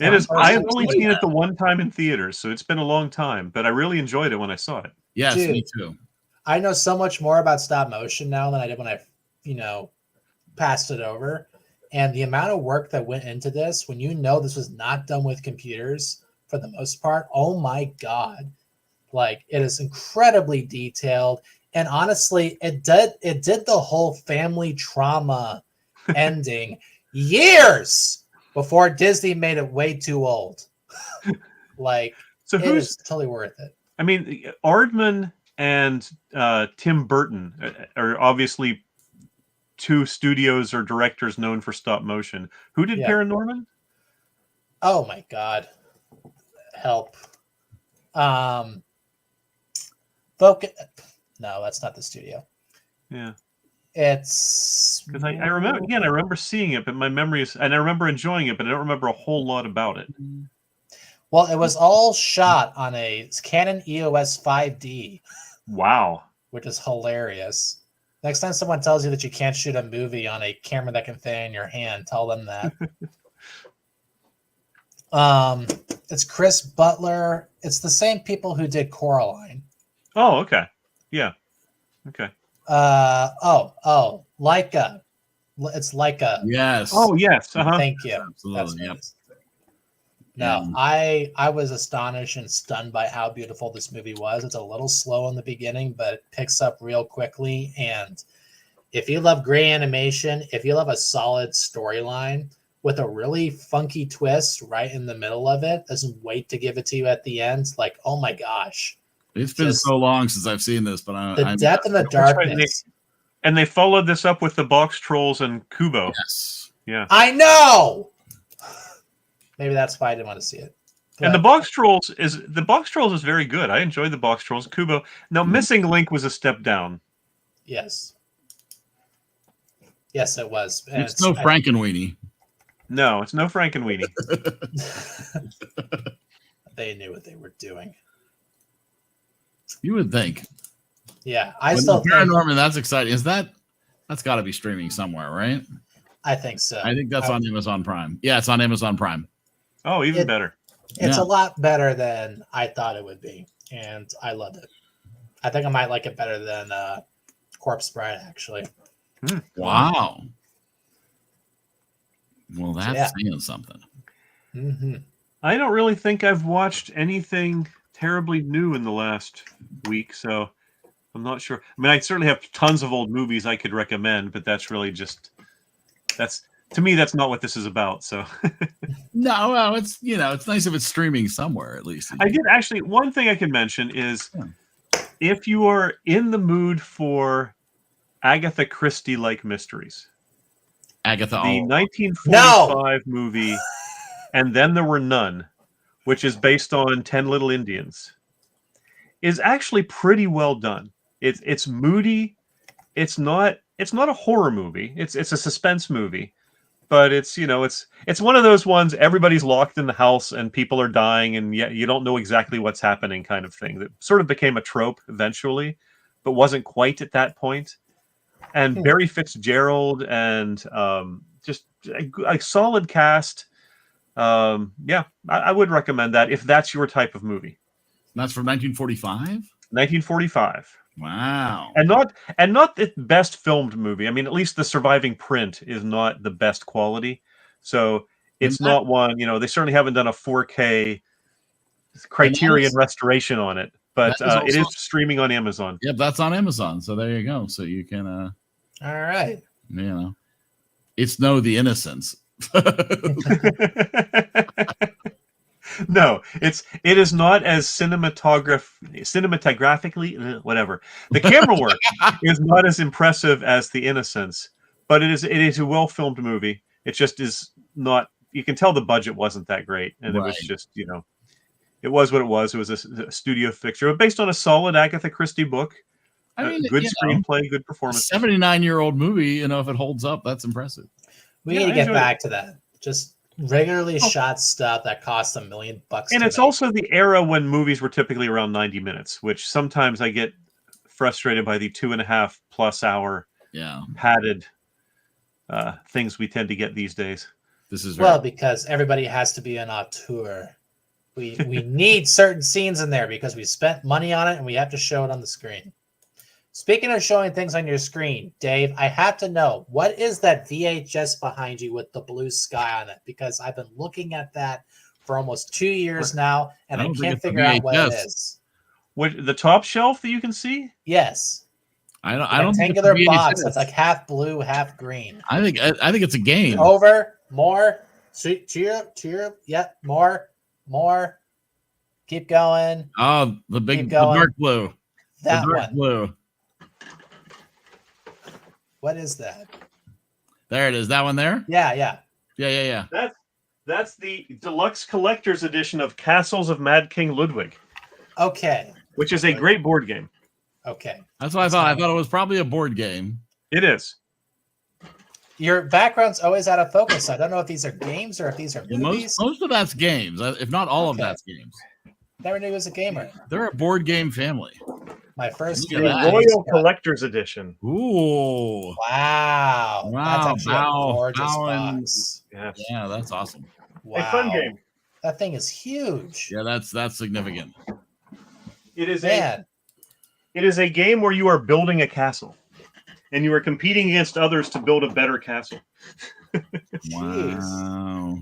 It is. I've only seen it the one time in theaters, so it's been a long time, but I really enjoyed it when I saw it. Yes, Dude, me too. I know so much more about stop motion now than I did when I, passed it over. And the amount of work that went into this, when this was not done with computers for the most part, oh my God. Like, it is incredibly detailed. And honestly, it did the whole family trauma ending years before Disney made it way too old. Like, so it is totally worth it. I mean, Aardman and Tim Burton are obviously 2 studios or directors known for stop motion. Who did Paranorman? Oh my God. Help. Focus. No, that's not the studio. Yeah. It's because I remember seeing it, but my memory is, and I remember enjoying it, but I don't remember a whole lot about it. Well, it was all shot on a Canon EOS 5D. Wow. Which is hilarious. Next time someone tells you that you can't shoot a movie on a camera that can fit in your hand, tell them that. It's Chris Butler. It's the same people who did Coraline. Oh, okay. Yeah. Okay. Leica. It's Leica. Yes. Oh, yes. Uh-huh. Thank you. Absolutely. Yep. No, I was astonished and stunned by how beautiful this movie was. It's a little slow in the beginning, but it picks up real quickly. And if you love gray animation, if you love a solid storyline with a really funky twist right in the middle of it, doesn't wait to give it to you at the end. Like, oh my gosh. It's been so long since I've seen this, but the depth and the darkness. And they followed this up with the Box Trolls and Kubo. Yes. Yeah. I know. Maybe that's why I didn't want to see it. But... And the Box Trolls is very good. I enjoyed the Box Trolls. Kubo. Now, Missing Link was a step down. Yes. Yes, it was. And it's no Frankenweenie. No, it's no Frankenweenie. They knew what they were doing. You would think. Yeah, I still think Paranorman. That's exciting. That's got to be streaming somewhere, right? I think so. I think that's on Amazon Prime. Yeah, it's on Amazon Prime. Oh, even better. It's a lot better than I thought it would be, and I loved it. I think I might like it better than Corpse Bride, actually. Wow. Well, that's saying something. Mm-hmm. I don't really think I've watched anything terribly new in the last week, so I'm not sure. I mean, I certainly have tons of old movies I could recommend, but that's really just to me, that's not what this is about. So no, well, it's it's nice if it's streaming somewhere at least. I did actually. One thing I can mention is if you are in the mood for Agatha Christie-like mysteries, the 1945 movie, And Then There Were None, which is based on 10 Little Indians, is actually pretty well done. It's moody. It's not a horror movie. It's a suspense movie, but it's one of those ones everybody's locked in the house and people are dying and yet you don't know exactly what's happening kind of thing that sort of became a trope eventually, but wasn't quite at that point. And Barry Fitzgerald and just a solid cast. Yeah, I would recommend that if that's your type of movie. That's from 1945. 1945. Wow. And not the best filmed movie. I mean, at least the surviving print is not the best quality. So it's not one, they certainly haven't done a 4K Criterion restoration on it, but it is streaming on Amazon. Yep, that's on Amazon. So there you go. So you can all right. It's the Innocents. No, it is not as cinematographically whatever. The camera work is not as impressive as The Innocents, but it is a well filmed movie. It just is not. You can tell the budget wasn't that great, and It was just it was what it was. It was a studio fixture, but based on a solid Agatha Christie book. I mean, good screenplay, good performance. 79-year-old movie. If it holds up, that's impressive. We need to get back to that. Just regularly shot stuff that costs $1 million. And it's also the era when movies were typically around 90 minutes, which sometimes I get frustrated by the 2.5+ hour padded things we tend to get these days. This is because everybody has to be an auteur. We need certain scenes in there because we spent money on it and we have to show it on the screen. Speaking of showing things on your screen, Dave, I have to know, what is that VHS behind you with the blue sky on it? Because I've been looking at that for almost 2 years now, and I can't figure out what it is. What, the top shelf that you can see? Yes. I don't rectangular box that's like half blue, half green. I think it's a game. Over, more, cheer, yep, more. Keep going. Oh, the dark blue. That the dark one. Blue. What is that? There it is. That one there? Yeah. That's the deluxe collector's edition of Castles of Mad King Ludwig. Okay. Which is a great board game. Okay. That's what I thought. I thought it was probably a board game. It is. Your background's always out of focus. I don't know if these are games or if these are movies. Most of that's games, if not all of that's games. Never knew he was a gamer. They're a board game family. My first Royal Collector's Edition. Ooh. Wow. That's actually a gorgeous box. Yeah, that's awesome. Wow. A fun game. That thing is huge. Yeah, that's significant. It is a game where you are building a castle. And you are competing against others to build a better castle. Wow.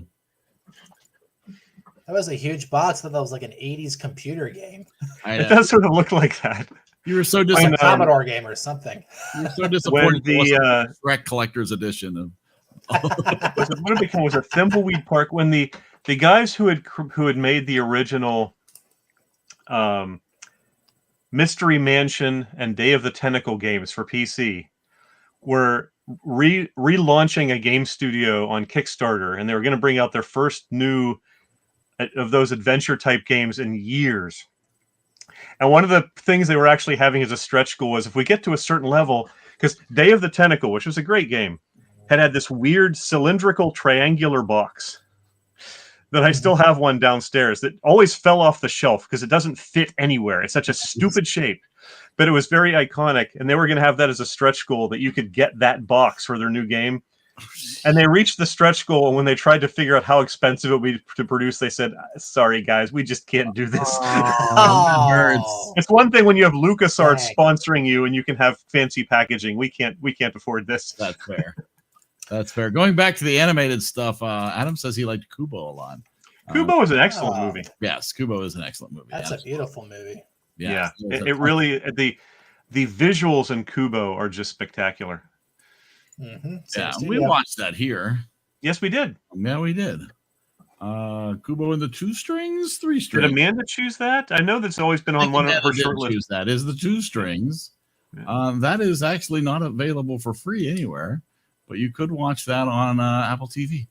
That was a huge box. I thought that was like an 80s computer game. It does sort of look like that. You were so disappointed. Like a Commodore game or something. You were so disappointed. When the Shrek Collector's Edition of what it became was a Thimbleweed Park. When the guys who had made the original Mystery Mansion and Day of the Tentacle games for PC were relaunching a game studio on Kickstarter, and they were going to bring out their first new of those adventure type games in years. And one of the things they were actually having as a stretch goal was, if we get to a certain level, because Day of the Tentacle, which was a great game, had this weird cylindrical triangular box that I still have one downstairs that always fell off the shelf because it doesn't fit anywhere. It's such a stupid shape, but it was very iconic. And they were going to have that as a stretch goal, that you could get that box for their new game. And they reached the stretch goal, and when they tried to figure out how expensive it would be to produce, they said, "Sorry, guys, we just can't do this." It's one thing when you have LucasArts sponsoring you and you can have fancy packaging. We can't afford this. That's fair. That's fair. Going back to the animated stuff, Adam says he liked Kubo a lot. Kubo is an excellent movie. Yes, Kubo is an excellent movie. That's a beautiful movie. Yeah. It really, the visuals in Kubo are just spectacular. Mm-hmm. Yeah, we watched that here. Yes, we did. Yeah, we did. Kubo in the 2 strings, 3 strings. Did Amanda choose that? I know that's always been on one of her short lists. That is the 2 strings. Yeah. That is actually not available for free anywhere, but you could watch that on Apple TV.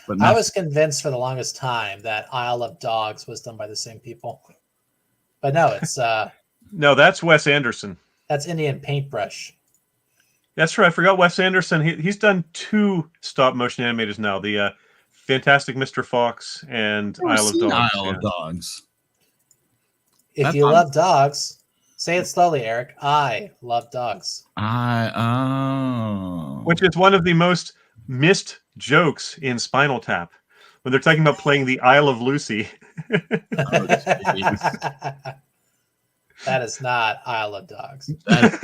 But I was convinced for the longest time that Isle of Dogs was done by the same people, but no, it's no, that's Wes Anderson. That's Indian Paintbrush. That's right. I forgot Wes Anderson. He's done 2 stop motion animators now. The Fantastic Mr. Fox and Isle of Dogs. Isle of Dogs. If you love dogs, say it slowly, Eric. I love dogs. Which is one of the most missed jokes in Spinal Tap when they're talking about playing the Isle of Lucy. That is not Isle of Dogs. That is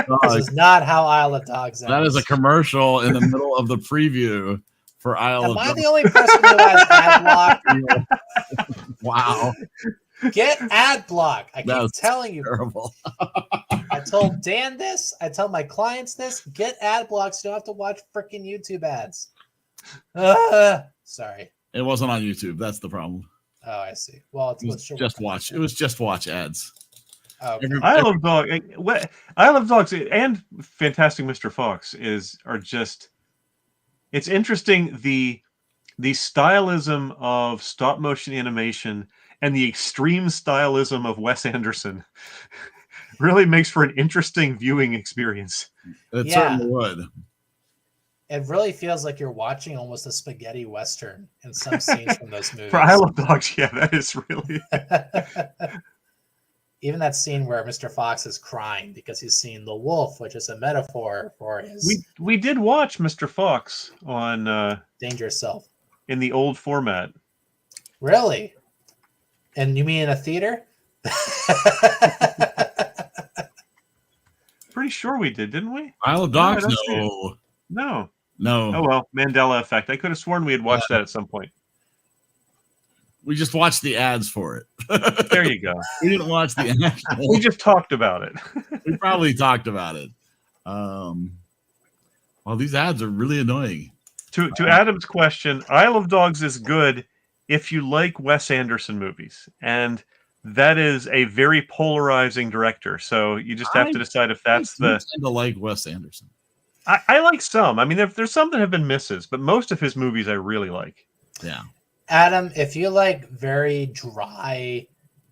not This is not how Isle of Dogs ends. That is a commercial in the middle of the preview for Isle Am of I Dogs. the only person who has ad block? Wow. Get ad block. I keep That's telling you. Terrible. I told Dan this. I tell my clients this. Get ad blocks. You don't have to watch freaking YouTube ads. Sorry. It wasn't on YouTube. That's the problem. Oh, I see. Well, It was just watch. It was just watch ads. Oh, okay. Isle of Dogs and Fantastic Mr. Fox are just. It's interesting the stylism of stop motion animation and the extreme stylism of Wes Anderson really makes for an interesting viewing experience. It Yeah. certainly would. It really feels like you're watching almost a spaghetti western in some scenes from those movies. For Isle of Dogs, yeah, that is really. Even that scene where Mr. Fox is crying because he's seen the wolf, which is a metaphor for his We did watch Mr. Fox on dangerous self. in the old format. Really? And you mean in a theater? Pretty sure we did, didn't we? Isle of Dogs? I don't see No. No. No. Oh well, Mandela effect. I could have sworn we had watched that at some point. We just watched the ads for it. There you go. We didn't watch the actual. We just talked about it. We probably talked about it. Well, these ads are really annoying. To Adam's question, Isle of Dogs is good if you like Wes Anderson movies, and that is a very polarizing director. So you just have to decide if that's I tend to like Wes Anderson. I like some. I mean, there's some that have been misses, but most of his movies I really like. Yeah. Adam, if you like very dry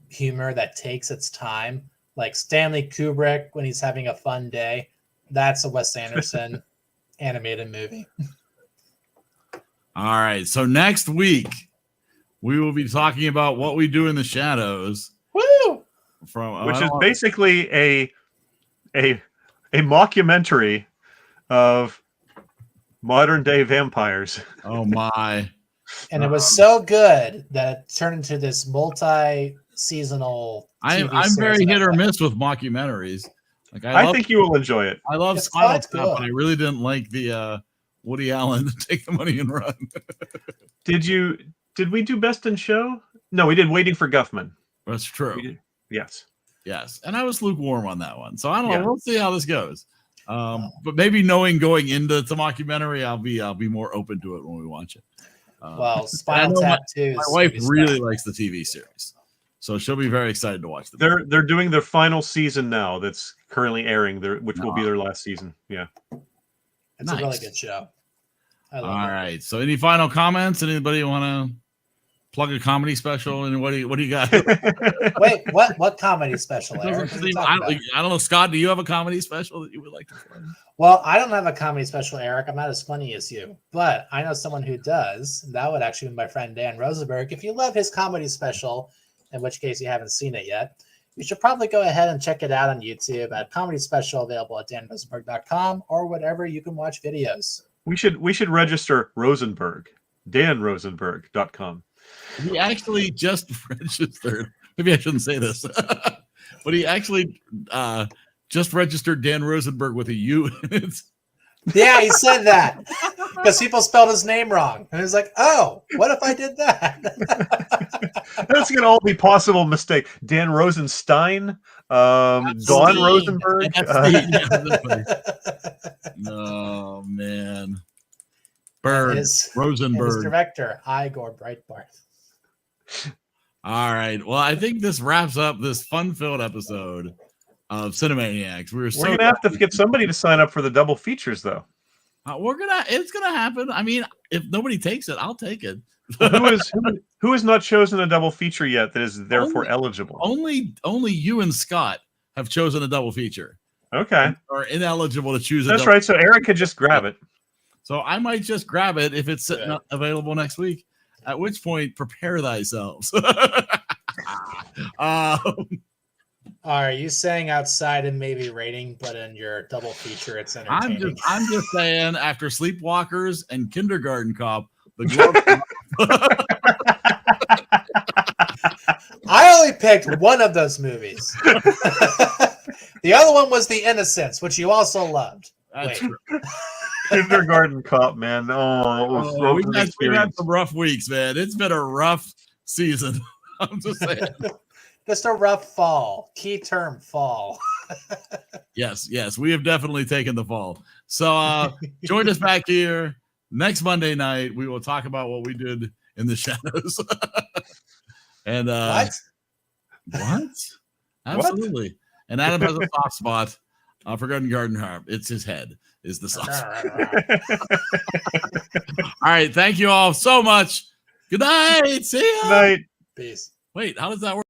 humor that takes its time, like Stanley Kubrick when he's having a fun day, that's a Wes Anderson animated movie. All right. So next week, we will be talking about What We Do in the Shadows. Woo! Which is basically a mockumentary of modern day vampires. Oh, my. And it was so good that it turned into this multi-seasonal TV I'm very series hit or about miss with mockumentaries. Like I think you will enjoy it. I love It's Spinal quite Tap, good. but I really didn't like the Woody Allen Take the Money and Run. Did we do Best in Show? No, we did Waiting for Guffman. That's true. Yes. Yes. And I was lukewarm on that one. So I don't know. Yeah. We'll see how this goes. But maybe knowing going into the mockumentary, I'll be more open to it when we watch it. Well, Spinal Tap 2. My wife really likes the TV series, so she'll be very excited to watch the. They're doing their final season now. That's currently airing. Which will be their last season. Yeah. It's a really good show. I love All it. right. So, any final comments? Anybody want to plug a comedy special? And what do you got? Wait, what comedy special, Eric? What are you talking about? I don't know, Scott. Do you have a comedy special that you would like to plug? Well, I don't have a comedy special, Eric. I'm not as funny as you, but I know someone who does. And that would actually be my friend Dan Rosenberg. If you love his comedy special, in which case you haven't seen it yet, you should probably go ahead and check it out on YouTube at comedy special available at danrosenberg.com or whatever you can watch videos. We should register Rosenberg, danrosenberg.com. He actually just registered. Maybe I shouldn't say this, but he actually just registered Dan Rosenberg with a U. Yeah, he said that because people spelled his name wrong. And he's like, oh, what if I did that? That's going to all be possible mistake. Dan Rosenstein, Dawn Rosenberg. Oh, man. Bird, His Rosenberg. director, Igor Breitbart. All right. Well, I think this wraps up this fun-filled episode of Cinemaniacs. We're going to have to get somebody to sign up for the double features, though. It's gonna happen. I mean, if nobody takes it, I'll take it. Who has not chosen a double feature yet that is therefore eligible? Only you and Scott have chosen a double feature. Okay. Or ineligible to choose. That's right. So Eric could just grab it. So I might just grab it if it's available next week. At which point, prepare thyself. Are you saying outside and maybe rating, but in your double feature, it's entertaining? I'm just saying, after Sleepwalkers and Kindergarten Cop, the glove. I only picked one of those movies. The other one was The Innocents, which you also loved. That's Wait. true. Kindergarten Cop, man. Oh, it was so we've had experience. some rough weeks, man. It's been a rough season. I'm just saying. Just a rough fall. Key term, fall. Yes, we have definitely taken the fall. So join us back here next Monday night. We will talk about what we did in the shadows. And what? Absolutely. And Adam has a soft spot for Garden Harp. It's his head is the soft spot. All right. Thank you all so much. Good night. See ya. Night. Peace. Wait, how does that work?